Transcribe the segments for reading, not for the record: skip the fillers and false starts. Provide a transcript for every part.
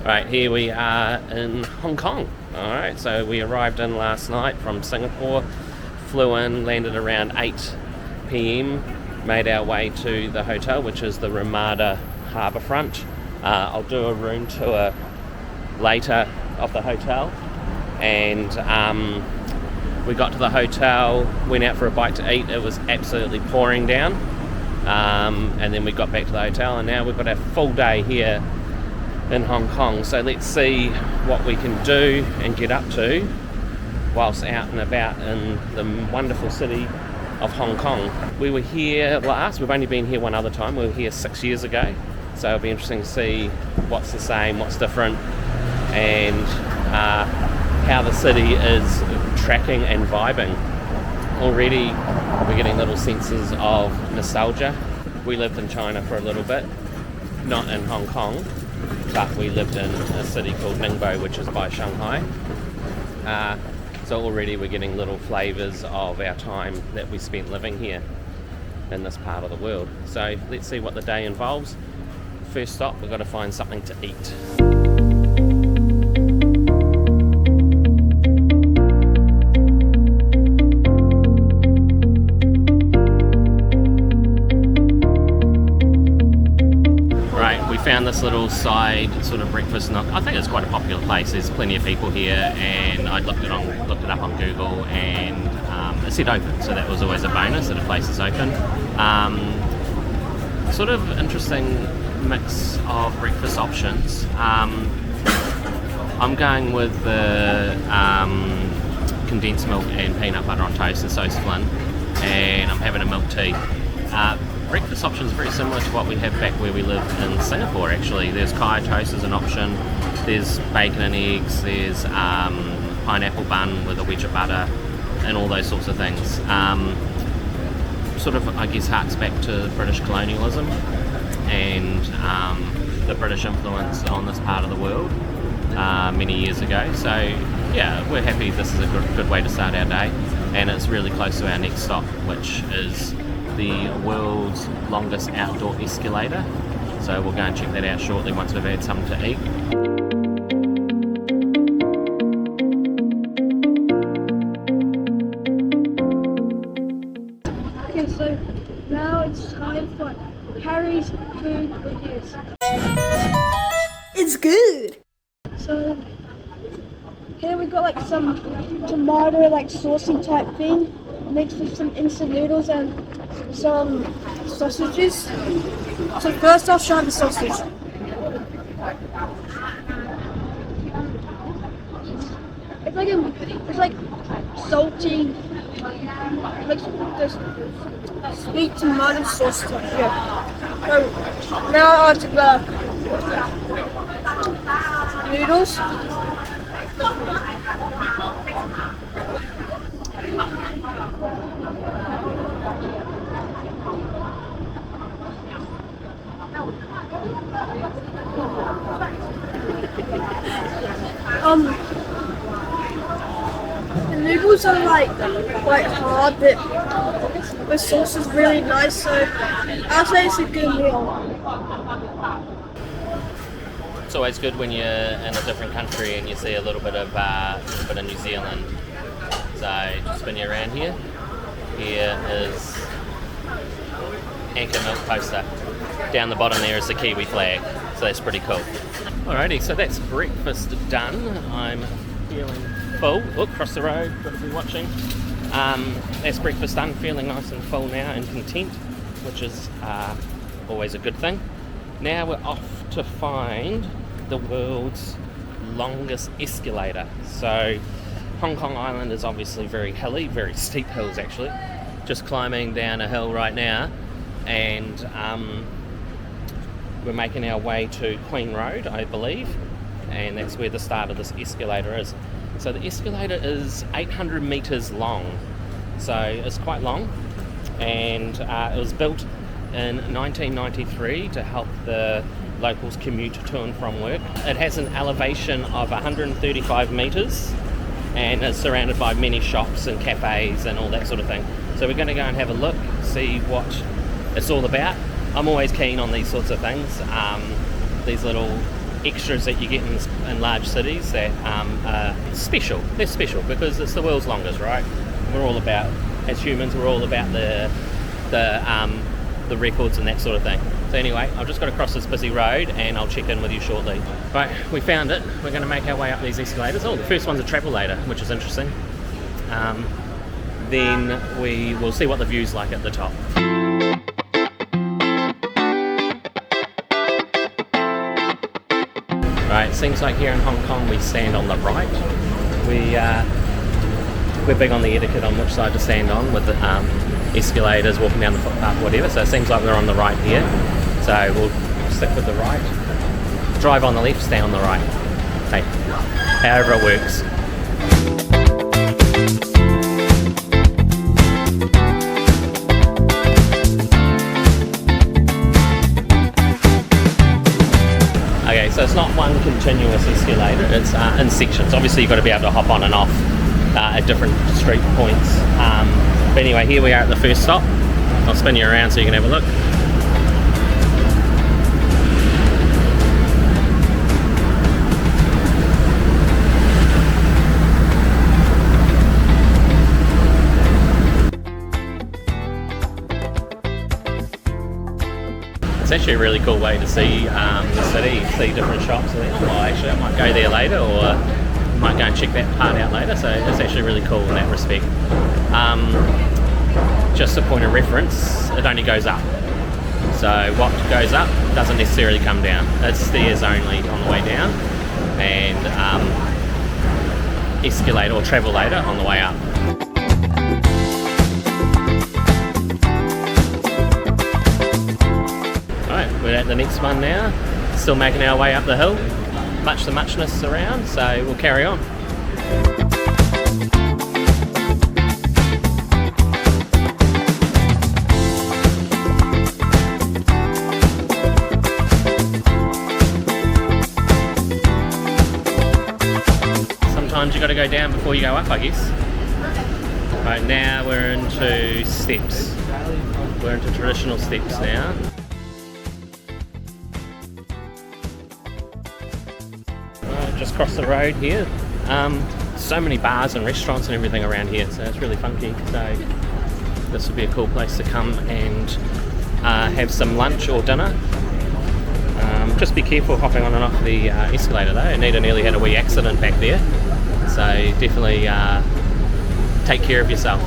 Right, here we are in Hong Kong. Alright, so we arrived in last night from Singapore, flew in, landed around 8 p.m, made our way to the hotel, which is the Ramada Harbourfront. I'll do a room tour later of the hotel. And we got to the hotel, went out for a bite to eat. It was absolutely pouring down. And then we got back to the hotel, and now we've got a full day here in Hong Kong. So let's see what we can do and get up to whilst out and about in the wonderful city of Hong Kong. We were here last, we've only been here one other time, we were here 6 years ago. So it'll be interesting to see what's the same, what's different, and how the city is tracking and vibing. Already we're getting little senses of nostalgia. We lived in China for a little bit, not in Hong Kong, but we lived in a city called Ningbo, which is by Shanghai. So already we're getting little flavours of our time that we spent living here in this part of the world. So let's see what the day involves. First stop, we've got to find something to eat. Found this little side sort of breakfast nook. I think it's quite a popular place. There's plenty of people here, and I looked it up on Google, and it said open, so that was always a bonus that a place is open. Sort of interesting mix of breakfast options. I'm going with the condensed milk and peanut butter on toast and so Flynn, and I'm having a milk tea. Breakfast options very similar to what we have back where we live in Singapore, actually. There's kaya toast as an option, there's bacon and eggs, there's pineapple bun with a wedge of butter, and all those sorts of things. Sort of, I guess, harks back to British colonialism and the British influence on this part of the world many years ago. So yeah, we're happy this is a good way to start our day, and it's really close to our next stop, which is the world's longest outdoor escalator. So we'll go and check that out shortly once we've had something to eat. Okay, so now it's time for Harry's food reviews. It's good! So here we got like some tomato like saucy type thing mixed with some instant noodles and some sausages. So first I'll try the sausage. It's like salty, like this sweet tomato sauce stuff. Yeah. So now I'll take the noodles. The noodles are like quite hard, but the sauce is really nice, so I'll say it's a good meal. It's always good when you're in a different country and you see a little bit of New Zealand. So just spin you around here. Here is Anchor Milk poster. Down the bottom there is the Kiwi flag, so that's pretty cool. Alrighty, so that's breakfast done. I'm feeling full. Look, across the road, got to be watching. That's breakfast done, feeling nice and full now and content, which is always a good thing. Now we're off to find the world's longest escalator. So Hong Kong Island is obviously very hilly, very steep hills actually. Just climbing down a hill right now, and we're making our way to Queen Road, I believe, and that's where the start of this escalator is. So the escalator is 800 metres long, so it's quite long, and it was built in 1993 to help the locals commute to and from work. It has an elevation of 135 metres and is surrounded by many shops and cafes and all that sort of thing. So we're going to go and have a look, see what it's all about. I'm always keen on these sorts of things, these little extras that you get in large cities that are special. They're special because it's the world's longest, right? We're all about, as humans, we're all about the records and that sort of thing. So anyway, I've just got to cross this busy road and I'll check in with you shortly. Right, we found it. We're going to make our way up these escalators. Oh, the first one's a travelator, which is interesting. Then we will see what the view's like at the top. Right, seems like here in Hong Kong we stand on the right. We're big on the etiquette on which side to stand on with the escalators, walking down the footpath, whatever. So it seems like we're on the right here. So we'll stick with the right. Drive on the left, stay on the right. Hey, however it works. Okay, so it's not one continuous escalator, it's in sections. Obviously you've got to be able to hop on and off at different street points. But anyway, here we are at the first stop. I'll spin you around so you can have a look. It's actually a really cool way to see the city, see different shops. Well, actually I might go there later, or I might go and check that part out later, so it's actually really cool in that respect. Just a point of reference, it only goes up. So what goes up doesn't necessarily come down. It's stairs only on the way down, and escalator or travelator on the way up. Alright, we're at the next one now. Still making our way up the hill. Much the muchness around, so we'll carry on. Sometimes you got to go down before you go up, I guess. Right, now we're into steps. We're into traditional steps now. Just cross the road here. So many bars and restaurants and everything around here, so it's really funky. So this would be a cool place to come and have some lunch or dinner. Just be careful hopping on and off the escalator though. Anita nearly had a wee accident back there, so definitely take care of yourself.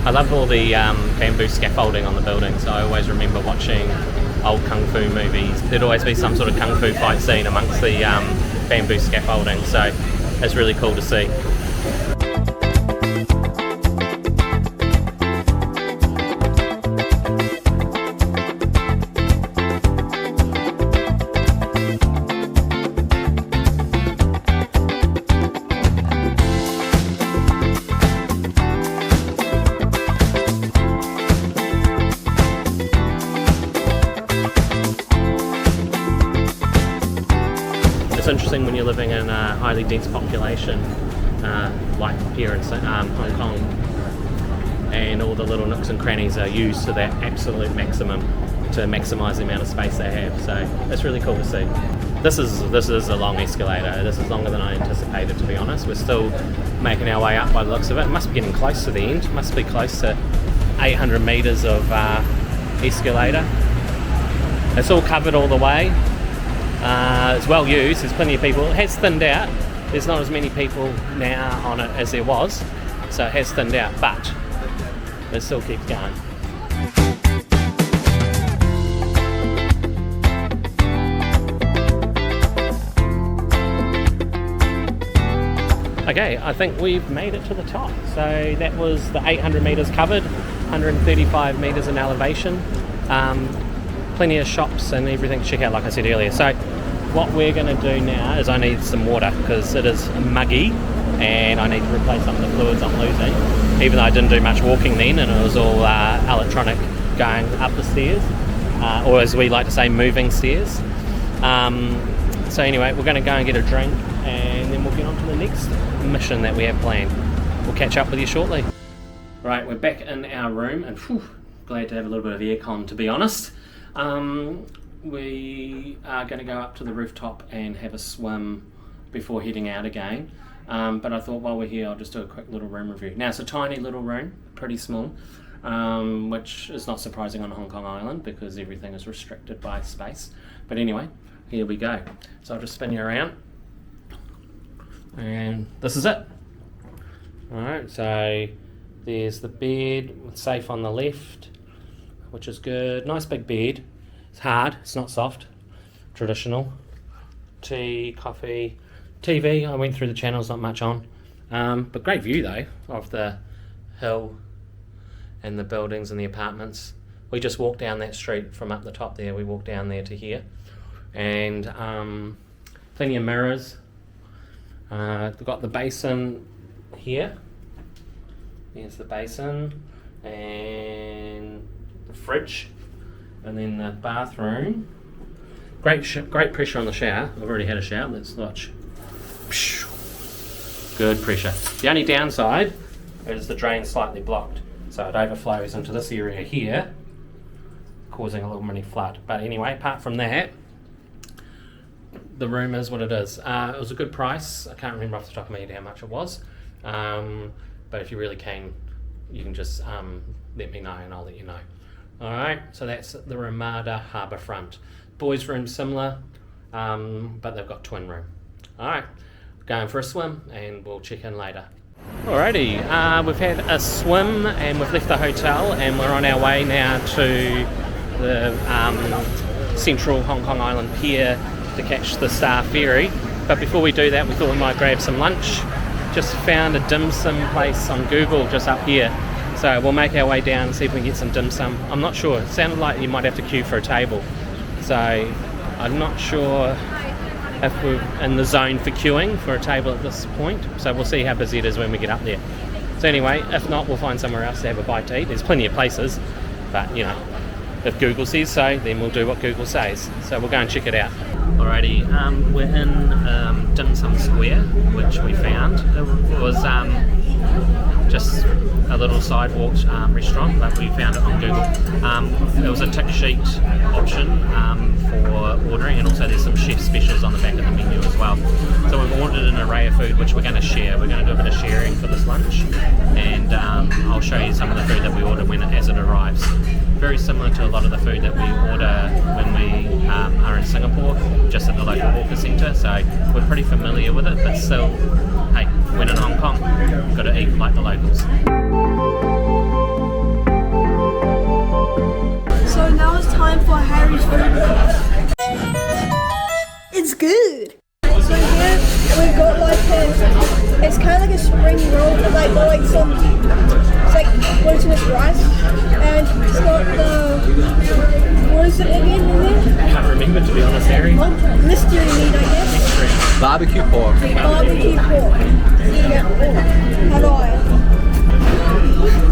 I love all the bamboo scaffolding on the building, so I always remember watching old kung fu movies. There'd always be some sort of kung fu fight scene amongst the bamboo scaffolding, so it's really cool to see. It's interesting when you're living in a highly dense population like here in Hong Kong, and all the little nooks and crannies are used to that absolute maximum to maximise the amount of space they have. So it's really cool to see. This is a long escalator. This is longer than I anticipated, to be honest. We're still making our way up by the looks of it. It must be getting close to the end. It must be close to 800 metres of escalator. It's all covered all the way. It's well used, there's plenty of people. It has thinned out. There's not as many people now on it as there was, so it has thinned out, but it still keeps going. Okay, I think we've made it to the top. So that was the 800 metres covered, 135 metres in elevation. Plenty of shops and everything to check out, like I said earlier. So what we're going to do now is I need some water because it is muggy and I need to replace some of the fluids I'm losing, even though I didn't do much walking then and it was all electronic going up the stairs, or as we like to say, moving stairs. So anyway, we're going to go and get a drink and then we'll get on to the next mission that we have planned. We'll catch up with you shortly. Right, we're back in our room and glad to have a little bit of aircon, to be honest. we are going to go up to the rooftop and have a swim before heading out again. But I thought while we're here, I'll just do a quick little room review. Now, it's a tiny little room, pretty small, which is not surprising on Hong Kong Island because everything is restricted by space. But anyway, here we go. So I'll just spin you around. And this is it. Alright, so there's the bed, safe on the left, which is good. Nice big bed. It's hard, it's not soft. Traditional. Tea, coffee, TV. I went through the channels, not much on. But great view though of the hill and the buildings and the apartments. We just walked down that street from up the top there. We walked down there to here. And plenty of mirrors. We've got the basin here. There's the basin and the fridge, and then the bathroom. Great pressure on the shower. I've already had a shower. Let's watch. Good pressure. The only downside is the drain slightly blocked, so it overflows into this area here, causing a little mini flood. But anyway, apart from that, the room is what it is. It was a good price. I can't remember off the top of my head how much it was. But if you're really keen, you can just let me know and I'll let you know. Alright, so that's the Ramada Harbourfront. Boys' room similar, but they've got twin room. Alright, going for a swim and we'll check in later. Alrighty, we've had a swim and we've left the hotel and we're on our way now to the central Hong Kong Island pier to catch the Star Ferry. But before we do that, we thought we might grab some lunch. Just found a dim sum place on Google just up here. So we'll make our way down and see if we can get some dim sum. I'm not sure. It sounded like you might have to queue for a table. So I'm not sure if we're in the zone for queuing for a table at this point. So we'll see how busy it is when we get up there. So anyway, if not, we'll find somewhere else to have a bite to eat. There's plenty of places, but you know, if Google says so, then we'll do what Google says. So we'll go and check it out. Alrighty, we're in Dim Sum Square, which we found. It was just a little sidewalk restaurant, but we found it on Google. It was a tick sheet option for ordering, and also there's some chef specials on the back of the menu as well. So we've ordered an array of food which we're going to share. We're going to do a bit of sharing for this lunch, and I'll show you some of the food that we order as it arrives. Very similar to a lot of the food that we order when we are in Singapore, just at the local hawker centre, so we're pretty familiar with it, but still, hey, when in Hong Kong, you've got to eat like the locals. So now it's time for Harry's food. It's good. So here we've got like it's kind of like a spring roll, but like got like some, it's like glutinous rice, and it's got the, what is it again in there? I can't remember, to be honest, Harry. Mystery meat, I guess. Barbecue pork. Barbecue pork. Yeah. How do I?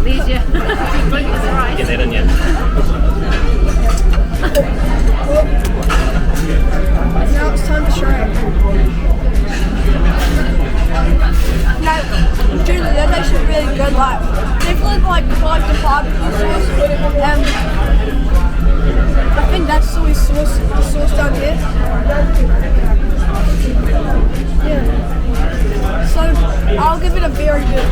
There's your glutinous rice. Get that in you. Now it's time to try it. No, truly, that's actually really good. Like, definitely like the barbecue sauce. I think that's soy sauce, the sauce down here. Yeah. So I'll give it a very good.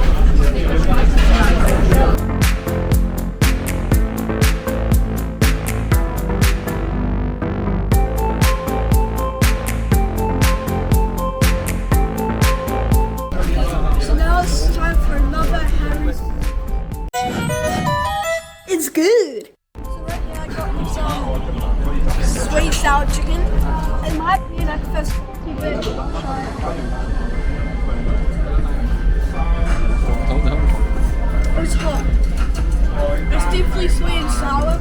It's good. So right here I got some sweet sour chicken. It might be an first too big. It's hot. It's definitely sweet and sour.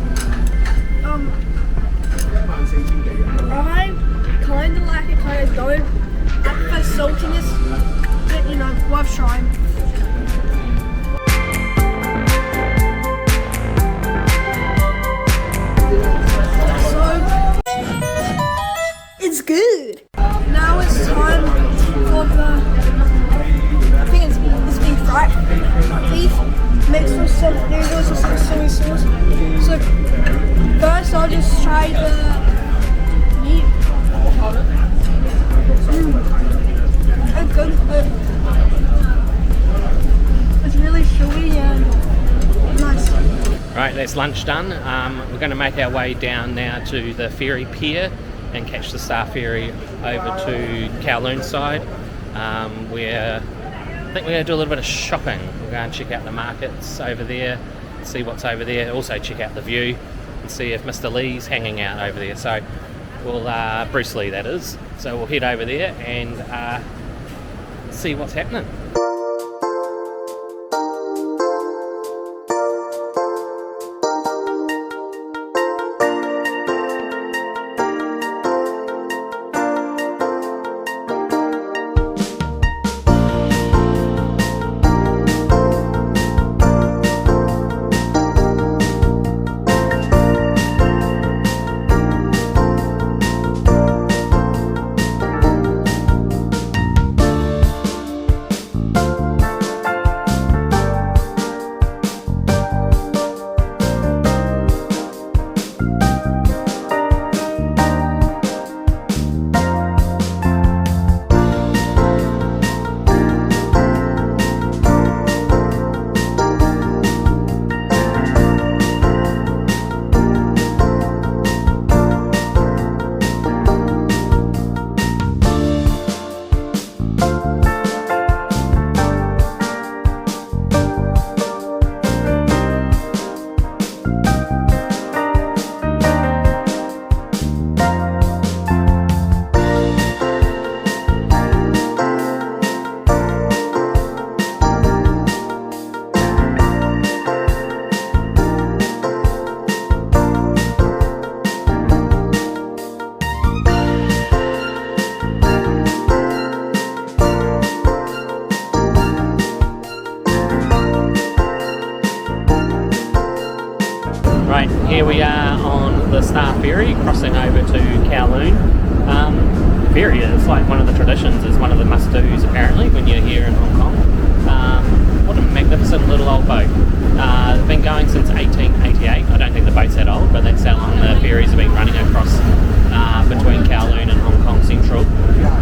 I kind of like it, kind of don't. I prefer saltiness, but you know, worth trying. It's good. Now it's time for the, I think it's beef, right? Beef mixed with some noodles and some soy sauce. So first I'll just try the that's lunch done. We're going to make our way down now to the Ferry Pier and catch the Star Ferry over to Kowloon side. I think we're going to do a little bit of shopping. We'll go and check out the markets over there, see what's over there, also check out the view and see if Mr. Lee's hanging out over there. So we'll, Bruce Lee that is, so we'll head over there and see what's happening. Right, here we are on the Star Ferry crossing over to Kowloon. Ferry is like one of the traditions, is one of the must-dos apparently when you're here in Hong Kong. What a magnificent little old boat. It's been going since 1888. I don't think the boat's that old, but that's how long the ferries have been running across between Kowloon and Hong Kong Central.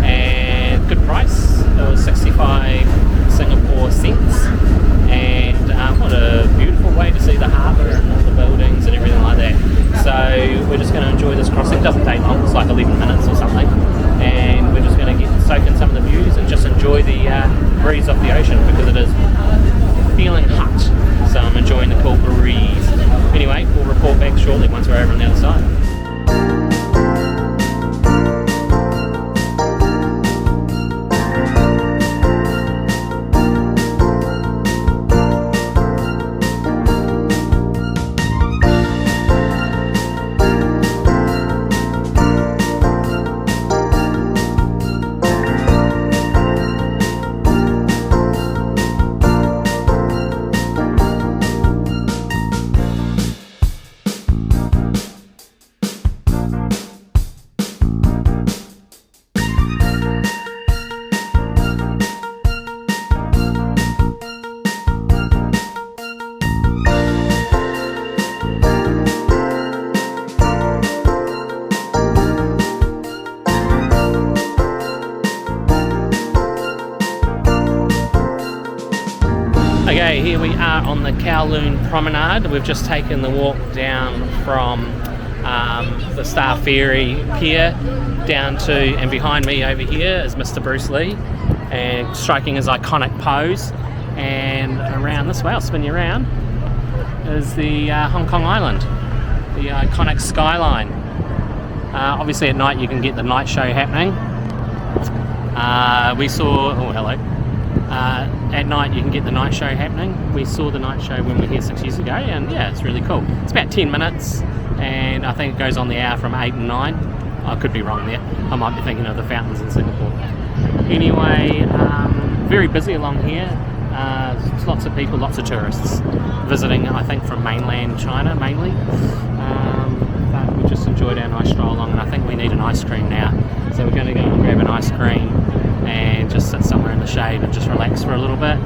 And good price, it was 65 Singapore cents. And what a beautiful way to see the harbour and all the buildings and everything like that. So we're just going to enjoy this crossing. It doesn't take long, it's like 11 minutes or something. And we're just going to soak in some of the views and just enjoy the breeze off the ocean, because it is feeling hot. So I'm enjoying the cool breeze. Anyway, we'll report back shortly once we're over on the other side. Okay, here we are on the Kowloon Promenade. We've just taken the walk down from the Star Ferry Pier down to, and behind me over here is Mr. Bruce Lee, and striking his iconic pose. And around this way, I'll spin you around, is the Hong Kong Island, the iconic skyline. Obviously at night you can get the night show happening. We saw, oh hello, at night you can get the night show happening. We saw the night show when we were here 6 years ago, and yeah, it's really cool. It's about 10 minutes, and I think it goes on the hour from 8 and 9. I could be wrong there. I might be thinking of the fountains in Singapore. Anyway, very busy along here. Lots of people, lots of tourists visiting, I think from mainland China mainly. But we just enjoyed our nice stroll along, and I think we need an ice cream now. So we're going to go and grab an ice cream and just sit somewhere in the shade and just relax for a little bit,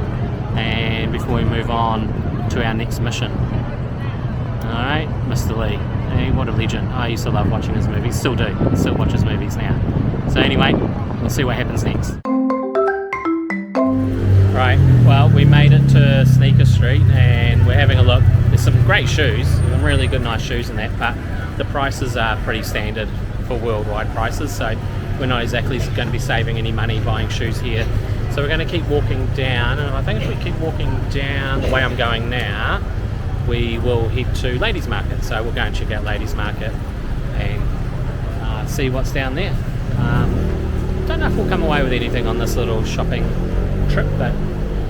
and before we move on to our next mission. Alright, Mr. Lee. Hey, what a legend. I used to love watching his movies, still do, still watch his movies now. So anyway, we'll see what happens next. Right, well, we made it to Sneaker Street and we're having a look. There's some great shoes, some really good nice shoes in that, but the prices are pretty standard for worldwide prices, so we're not exactly going to be saving any money buying shoes here. So we're going to keep walking down, and I think if we keep walking down the way I'm going now, we will head to Ladies Market. So we'll go and check out Ladies Market and see what's down there. Don't know if we'll come away with anything on this little shopping trip, but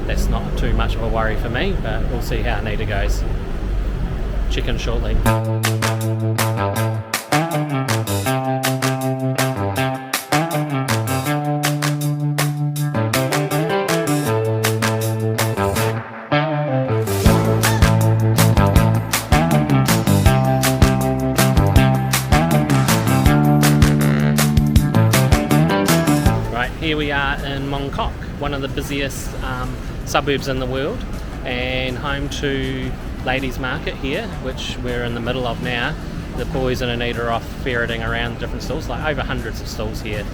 that's not too much of a worry for me, but we'll see how Anita goes. Check in shortly. Here we are in Mongkok, one of the busiest suburbs in the world, and home to Ladies Market here, which we're in the middle of now. The boys and Anita are off ferreting around different stalls, like over hundreds of stalls here,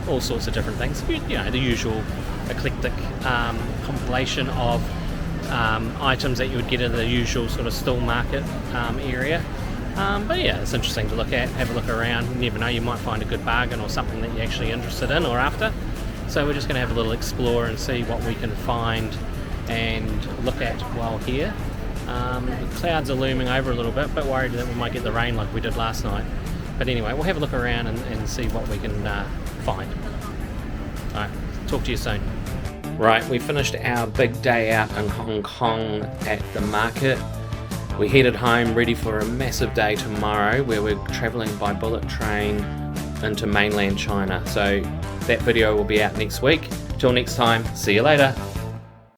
all sorts of different things. You know, the usual eclectic compilation of items that you would get in the usual sort of stall market area. But yeah, it's interesting to look at, have a look around. You never know, you might find a good bargain or something that you're actually interested in or after. So we're just going to have a little explore and see what we can find and look at while here. The clouds are looming over a little bit worried that we might get the rain like we did last night. But anyway, we'll have a look around and see what we can find. Alright, talk to you soon. Right, we finished our big day out in Hong Kong at the market. We headed home ready for a massive day tomorrow where we're travelling by bullet train into mainland China. So that video will be out next week. Till next time, see you later.